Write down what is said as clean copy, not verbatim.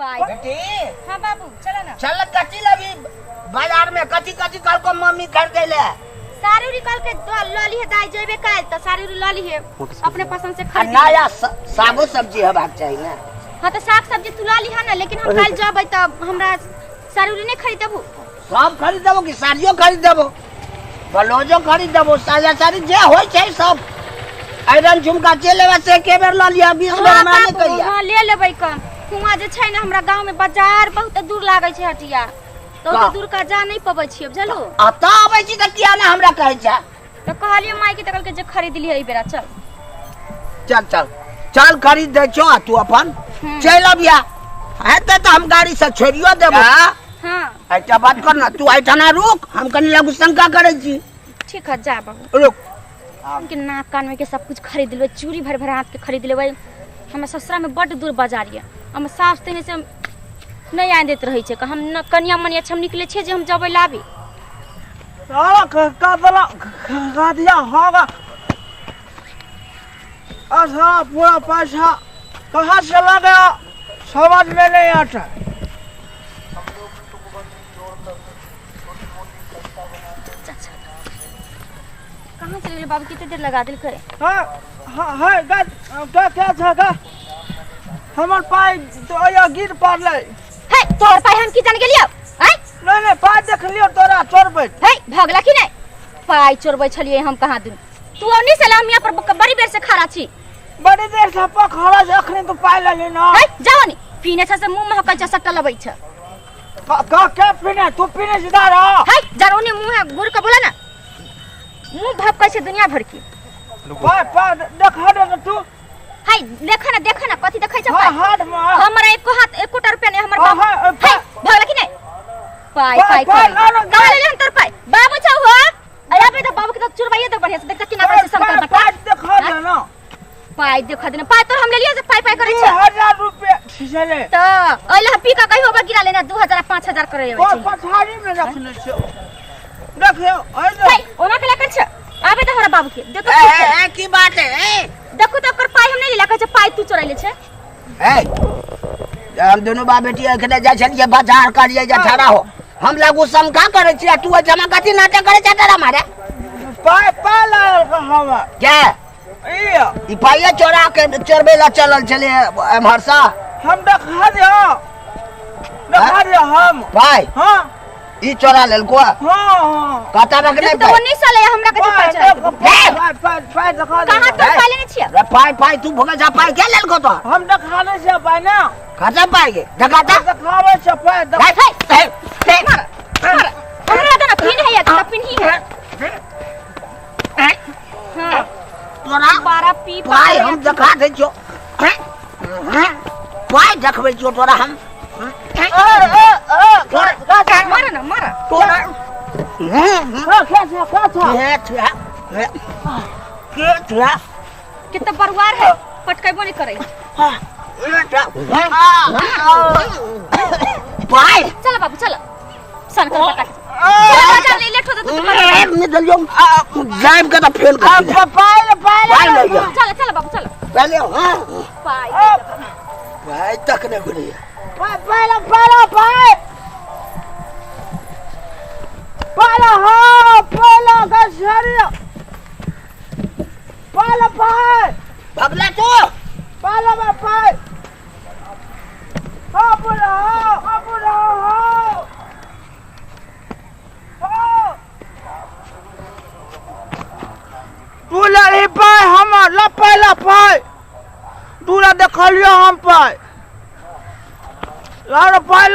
बेटी हाँ बाबू चलो ना। चल कची लगी बाजार में कची कची कल को मम्मी कर देले सारी उरी कल के लॉली है दाई जेबे काल तो सारी उरी लॉली है अपने पसंद से खरीद नया सागो सब्जी हेबाक चाहिए ना। हाँ तो साग सब्जी तू लॉली है ना लेकिन हम कल जब तब हमरा सारी उरी नहीं खरीदबू। सब खरीद देबो कि साड़ियों खरीद देबो ब्लाउजो खरीद देबो साया साड़ी जे होय छै सब आयरन झुमका चलेवा से के बेर ल लिया 20 बेर हमरा नहीं कहिया। हां ले लेबै कम हुआ जे छै ना हमरा गांव में बाजार बहुत दूर लागे छै हटिया तो दूर का जा नहीं पबै छियै बुझलु। अता आबै छी त किया ना हमरा कहै छ तो कहलिए माई के तकल के जे खरीद लियै ए बेरा चल चल चल चल खरीद दे छो तू अपन चल अबिया हेते त हम गाड़ी से छोड़ियो देबो। हां ऐटा बात कर ना तू ऐठाना रुक हम कनी लागू शंका करै छी। ठीक है जा बाबू रुक हमके नाक कान में के सब कुछ खरीद लेबै चूड़ी भर भर हाथ के खरीद लेबै। हमरा ससुरा में बड़ दूर बाजार ये हम सास तेने से नहीं आ देत रही छै हम न कनिया मनिया हम निकले छै जे हम जबै लाबी साला का दला का दिया होगा अच्छा पूरा पैसा कहाँ से लगा समझ में नहीं आता। कहाँ चले बाबू कितने देर लगा दिल करे। हाँ हाँ हाँ क्या था का हमार पाई तो या गिर पड़ले है तोर पाई हम की जान गेलियो हैं नहीं पाई देख लियो तोरा चोरबै है भगला की नहीं पाई चोरबै छलिए हम कहाँ दिन तू ओनी से हम यहाँ पर बड़ी देर से खड़ा छी बड़ी देर से खड़ा से अखनी तो पाई ले ना है जाओ नी पीने से मुंह महकै छ सट्टा लबै छ का क्या पीने तू पीने सीधा रहा है जरोनी मुंह है गुड़ का बोला ना मुंह भपकै छ दुनिया भर की पाई देखा दे तू है देखा ना कथि देखै छ पाई हाथ में हमरा एको रुपया नहीं हमर बाबू है भगला की नहीं पाई पाई कहां ले हम तोर पाई बाबू छ हो अरे पे तो बाबू के तो चुरवाइए दे बढ़िया से देख किना कैसे संकर बता पाई देखा दे ना पाई देखा देना पाई तो हम ले लियो से पाई करे छ 2000 रुपया छले तो ओले पी का कहियो बा गिरा लेना 2000 5000 करे को पछाड़ी में रखने छ देखियो भाई ओना के लेकर छ आबे तो हमरा बाबू के देखो ए की बात है देखो तो कर पाई हम नहीं लेला कह छ पाई तू चोरा ले छ ए हम दोनों बाप बेटी एखने जाय छलिए बाजार करिए जा ठहरा हो हम लागू शंका करे छी तू जमा कथि नाटक करे छ तेरा मारे पाई पाला हम क्या ई पाइया चोरा के चोरबे ला चलल छले एमहर सा हम देखा दियो हम पाई हां ई चोरा लेल को हां कता रखने तो नहीं साले हमरा के पाई पाई देखा कहां तो पाई लेने छिया रे पाई तू भगे जा पाई के लेल को तो हम देखाने से पाई ना खाता पाई के देखाता देखावे से पाई मार हमरा तो ना पिन है या तो पिन ही है हां तोरा बारा पी पाई हम देखा दे छो पाई देखबे छो तोरा हम मारा ना मारा तोरा क्या कितना परिवार है पटकैबो नहीं करे पाई चलो बाबू चलो सन कर पटा चलो बाजार ले लेट हो तो एक में दलियो जाइब के तो फेल कर पाई ले जा चलो चलो बाबू चलो पहले हां पाई तक ने गुड़ी भगला तू तू लड़ी पाई हम लपाई तू देखलियो हम पाई लाड़ पाई